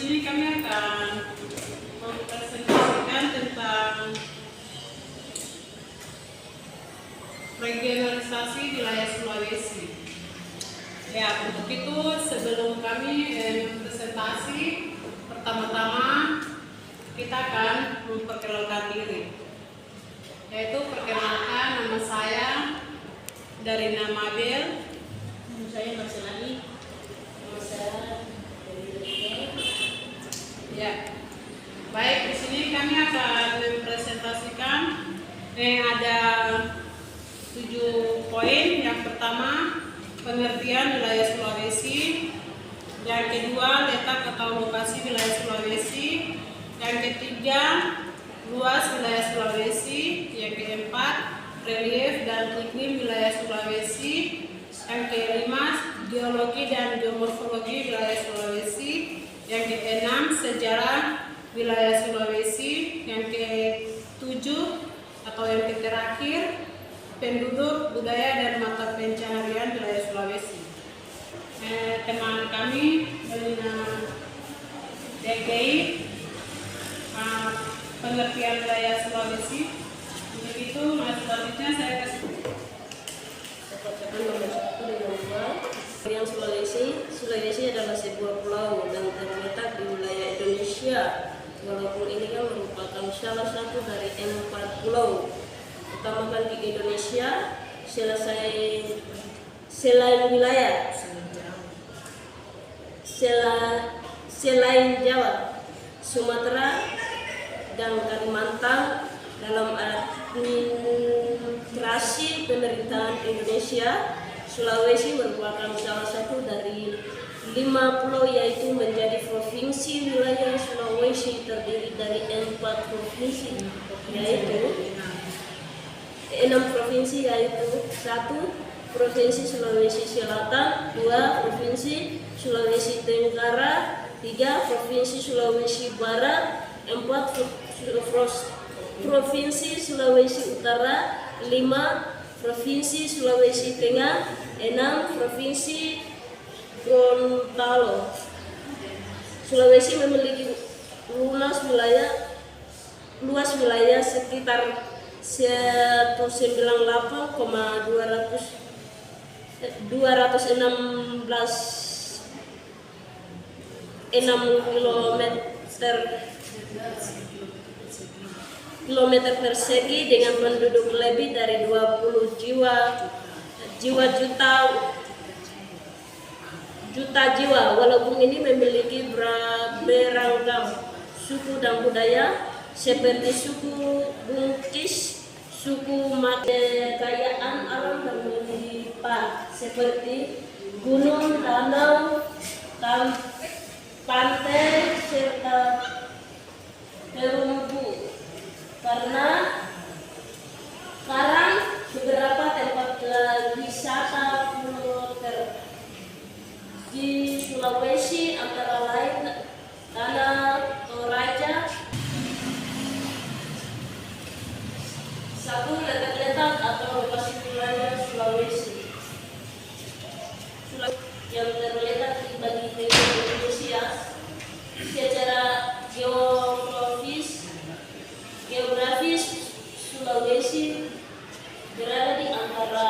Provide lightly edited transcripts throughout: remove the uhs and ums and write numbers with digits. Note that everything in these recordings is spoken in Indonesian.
sini kami akan mempresentasikan tentang regionalisasi wilayah Sulawesi. Ya, untuk itu sebelum kami presentasi, pertama-tama kita akan memperkenalkan diri. Yaitu perkenalkan, nama saya dari nama Bel. Nama saya Marcelani. Nama saya dari Ya, baik, di sini kami akan mempresentasikan ada 7 poin. Yang pertama, pengertian wilayah Sulawesi. Yang kedua, letak atau lokasi wilayah Sulawesi. Yang ketiga, luas wilayah Sulawesi. Yang keempat, relief dan iklim wilayah Sulawesi. Yang kelima, geologi dan geomorfologi wilayah Sulawesi. Yang keenam, sejarah wilayah Sulawesi. Yang ketujuh atau yang terakhir, penduduk, budaya dan mata pencaharian wilayah Sulawesi. Teman kami dari DKI pengertian wilayah Sulawesi. Untuk itu, selanjutnya saya kasih. Yang Sulawesi adalah sebuah pulau dan terletak di wilayah Indonesia. Walaupun ini kan merupakan salah satu dari 4 pulau utama di Indonesia. Selain Jawa, Sumatera, dan Kalimantan dalam administrasi pemerintahan Indonesia, Sulawesi merupakan salah satu dari 5 pulau, yaitu menjadi provinsi. Wilayah Sulawesi terdiri dari 4 provinsi, yaitu 6 provinsi, yaitu 1 Provinsi Sulawesi Selatan, 2 Provinsi Sulawesi Tenggara, 3 Provinsi Sulawesi Barat, 4 Provinsi Sulawesi Utara, 5 Provinsi Sulawesi Tengah, 6 Provinsi Gorontalo. Sulawesi memiliki luas wilayah sekitar 198,216 kilometer persegi dengan penduduk lebih dari 20 juta jiwa. Walaupun ini memiliki beragam suku dan budaya seperti suku Bugis, suku Made, kekayaan alam dan melimpah seperti gunung, danau, pantai serta terumbu karang beberapa tempat wisata di Sulawesi, antara lain Tanah Toraja. 1. Letak atau lokasi wilayah Sulawesi. Yang terletak di bagian timur Indonesia. Secara geografis Sulawesi berada di antara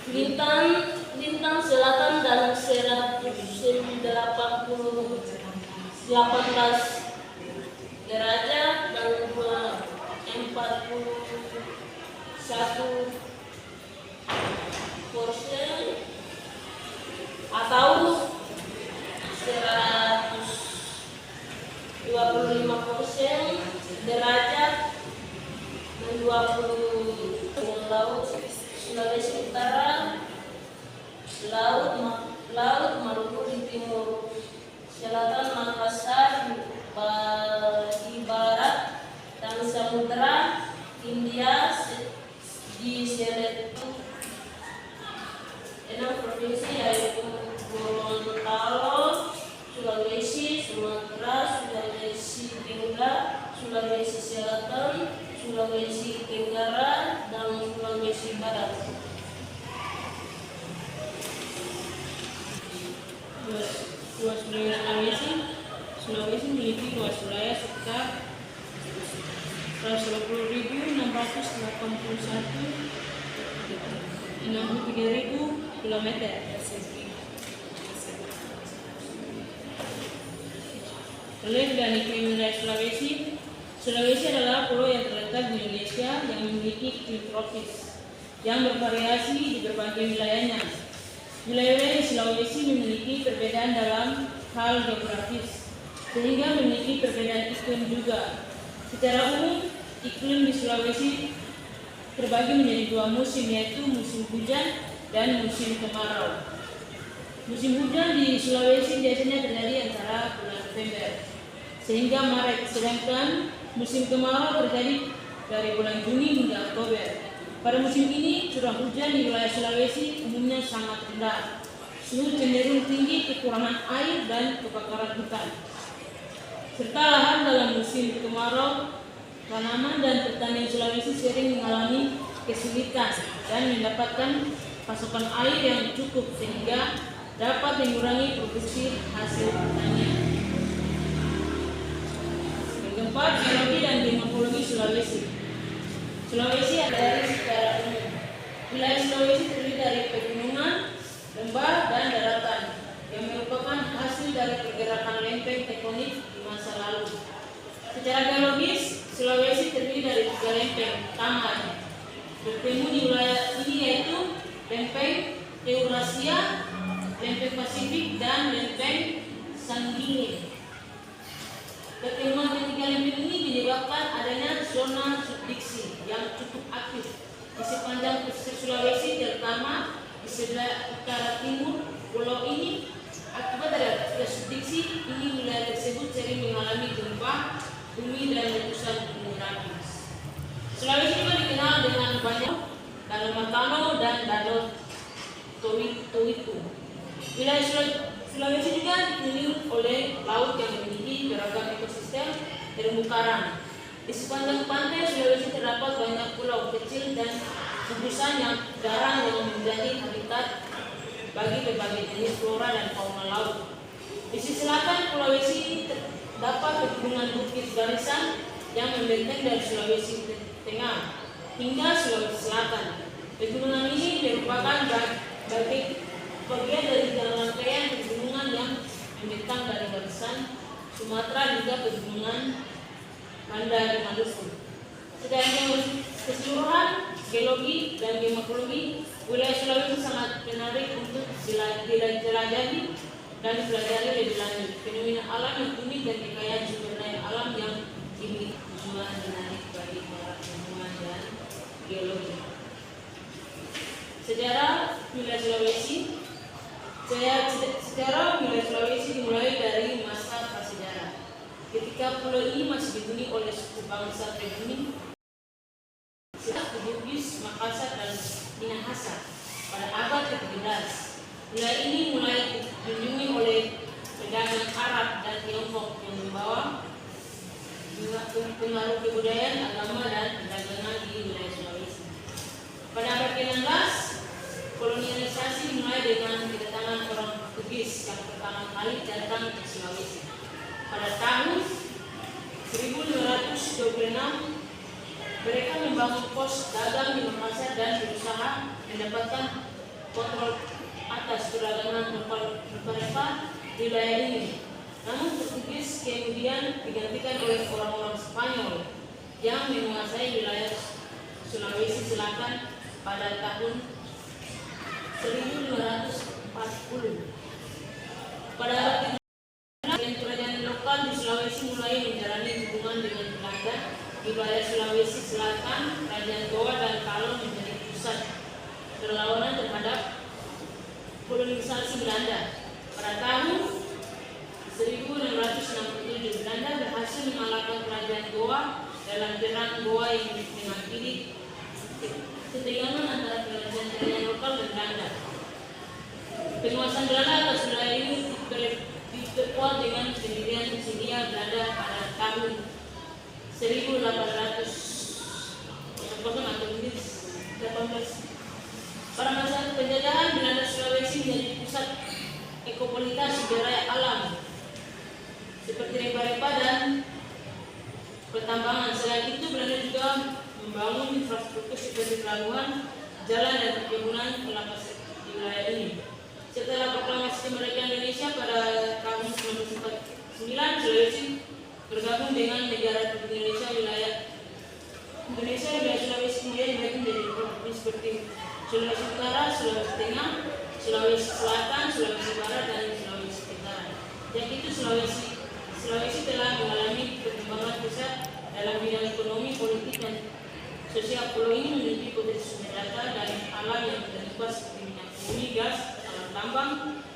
lintang selatan dan 118 derajat dan 41% atau 125% derajat dan 20 laut. Sulawesi Utara, Laut Maluku di timur, selatan Makassar di barat, dan Samudra Hindia di Seletu. 6 provinsi yaitu Gorontalo, Sulawesi, Sumatera, Sulawesi Tenggara, Sulawesi Selatan, Sulawesi Tenggara, dan Sulawesi Barat. luas wilayah Sulawesi. Sulawesi memiliki luas wilayah sekitar 120.681 km persegi. Relief dan iklim wilayah Sulawesi. Sulawesi adalah pulau yang terletak di Indonesia yang memiliki iklim tropis yang bervariasi di berbagai wilayahnya. Wilayah-wilayah di Sulawesi memiliki perbedaan dalam hal geografis, sehingga memiliki perbedaan iklim juga. Secara umum, iklim di Sulawesi terbagi menjadi dua musim, yaitu musim hujan dan musim kemarau. Musim hujan di Sulawesi biasanya terjadi antara bulan November sehingga Maret, sedangkan musim kemarau terjadi dari bulan Juni hingga Oktober. Pada musim ini, curah hujan di wilayah Sulawesi umumnya sangat rendah. Suhu cenderung tinggi, kekurangan air, dan kebakaran hutan. Serta lahan dalam musim kemarau, tanaman dan pertanian Sulawesi sering mengalami kesulitan dan mendapatkan pasokan air yang cukup sehingga dapat mengurangi produksi hasil pertanian. Yang keempat, geologi dan geomorfologi Sulawesi. Sulawesi adalah secara umum. Wilayah Sulawesi terdiri dari pegunungan, lembah, dan daratan yang merupakan hasil dari pergerakan lempeng tektonik di masa lalu. Secara geologis, Sulawesi terdiri dari 3 lempeng utama bertemu di wilayah ini, yaitu lempeng Eurasia, lempeng Pasifik, dan lempeng Sanggini. Pertemuan ketiga lempeng ini menyebabkan adanya zona subduksi yang cukup aktif di sepanjang pesisir Sulawesi, terutama di sebelah utara timur pulau ini. Akibat dari subduksi ini, wilayah tersebut sering mengalami gempa bumi dan letusan gunung berapi. Sulawesi juga dikenal dengan banyak danau Matano dan danau Towitu. Wilayah Sulawesi juga dikelilingi oleh laut yang memiliki beragam ekosistem terumbu karang. Di sepanjang pantai Sulawesi terdapat banyak pulau kecil dan gugusan yang jarang yang menjadi habitat bagi berbagai jenis flora dan fauna laut. Di sisi selatan Sulawesi terdapat pegunungan bukit barisan yang membentang dari Sulawesi Tengah hingga Sulawesi Selatan. Pegunungan ini merupakan bagian dari rangkaian pegunungan yang membentang dari barisan Sumatera hingga pegunungan Banda di Maluku. Secara keseluruhan geologi dan geomorfologi, wilayah Sulawesi sangat menarik untuk dijelajahi dan dipelajari lebih lanjut. Fenomena alam yang unik dan kekayaan sumber daya alam yang dimiliki juga menarik bagi para ilmuwan dan geologi. Sejarah wilayah Sulawesi. Sejarah wilayah Sulawesi dimulai dari masa prasejarah, ketika pulau ini masih dihuni oleh suku bangsa pribumi Bugis, Makassar, dan Minahasa pada abad ke-17. Wilayah ini mulai dikunjungi oleh pedagang Arab dan Tiongkok yang membawa pengaruh kebudayaan, agama, dan perdagangan di wilayah Sulawesi. Pada abad ke-16, kolonialisasi dimulai dengan kedatangan orang Portugis yang pertama kali datang ke Sulawesi. Pada tahun 1526, mereka membangun pos dagang di Makassar dan berusaha mendapatkan kontrol atas perdagangan rempah-rempah di wilayah ini. Namun Portugis kemudian digantikan oleh orang-orang Spanyol yang menguasai wilayah Sulawesi Selatan pada tahun 1540. Pada abad kerajaan lokal di Sulawesi mulai menjalani hubungan dengan Belanda. Di wilayah Sulawesi Selatan, Kerajaan Goa dan Kalong menjadi pusat perlawanan terhadap kolonisasi Belanda. Pada tahun 1667, Belanda berhasil mengalahkan Kerajaan Goa dalam perang Goa yang mengakhiri ketegangan antara kerajaan lokal dan Belanda. Penguasaan Belanda atas wilayah ini diperkuat dengan pendirian Hindia Belanda pada tahun 1800 atau 18. Pada masa penjajahan, Belanda Sulawesi menjadi pusat ekonomi kualitas sumber daya alam seperti rempah-rempah dan pertambangan. Selain itu, Belanda juga membangun infrastruktur seperti pelabuhan, jalan dan perkebunan kelapa di wilayah ini. Setelah proklamasi kemerdekaan Indonesia pada tahun 1949, Sulawesi bergabung dengan negara Republik Indonesia. Wilayah Sulawesi kemudian dibagi menjadi provinsi seperti Sulawesi Utara, Sulawesi Tengah, Sulawesi Selatan, Sulawesi Barat, dan Sulawesi Tenggara. Jadi itu Sulawesi telah mengalami perkembangan besar dalam bidang ekonomi, politik, dan sosial. Pulau ini memiliki potensi sumber daya dan alam yang terlibat seperti minyak bumi, gas, alam tambang,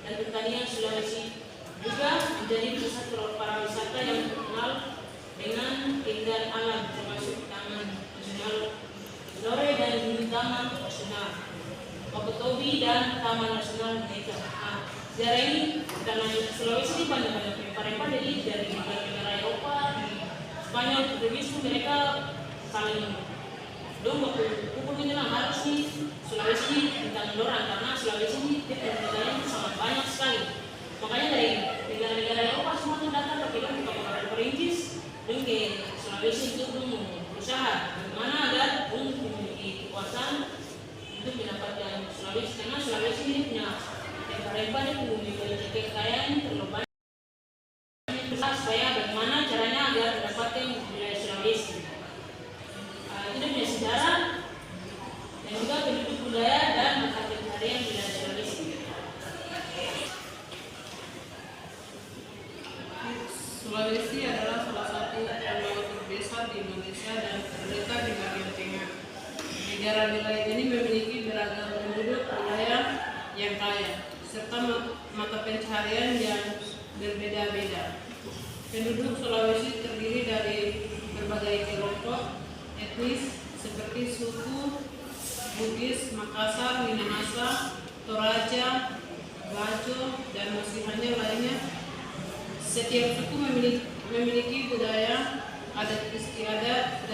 dan pertanian. Sulawesi juga menjadi pusat para wisata yang terkenal dengan keindahan alam, termasuk Taman Nasional Lore dan Taman Nasional Wakatobi dan Taman Nasional Mega. Sejarah ini karena Sulawesi ini banyak rempah-rempah, jadi dari negara Eropa, Spanyol, Portugis mereka saling waktu hukum ini harus nih Sulawesi ini tentang orang, karena Sulawesi ini perbedaannya itu sangat banyak sekali. Makanya dari negara-negara Eropa semua itu datang ke kita buka kapal perintis dan ke Sulawesi untuk berusaha bagaimana agar memiliki kekuasaan untuk mendapatkan Sulawesi, karena Sulawesi ini punya rempah-rempah, dia memiliki kekayaan terlalu banyak. Supaya bagaimana caranya agar mendapatkan wilayah Sulawesi. Itu punya sejarah dan juga penduduk budaya dan mata pencaharian wilayah Sulawesi. Sulawesi adalah salah satu pulau terbesar di Indonesia dan terletak di bagian tengah. Negara wilayah ini memiliki beragam penduduk wilayah yang kaya, serta mata pencaharian yang berbeda-beda. Penduduk Sulawesi terdiri dari berbagai kelompok etnis seperti suku Bugis, Makassar, Minahasa, Toraja, Bajo, dan masih banyak lainnya. Setiap suku memiliki budaya, adat istiadat,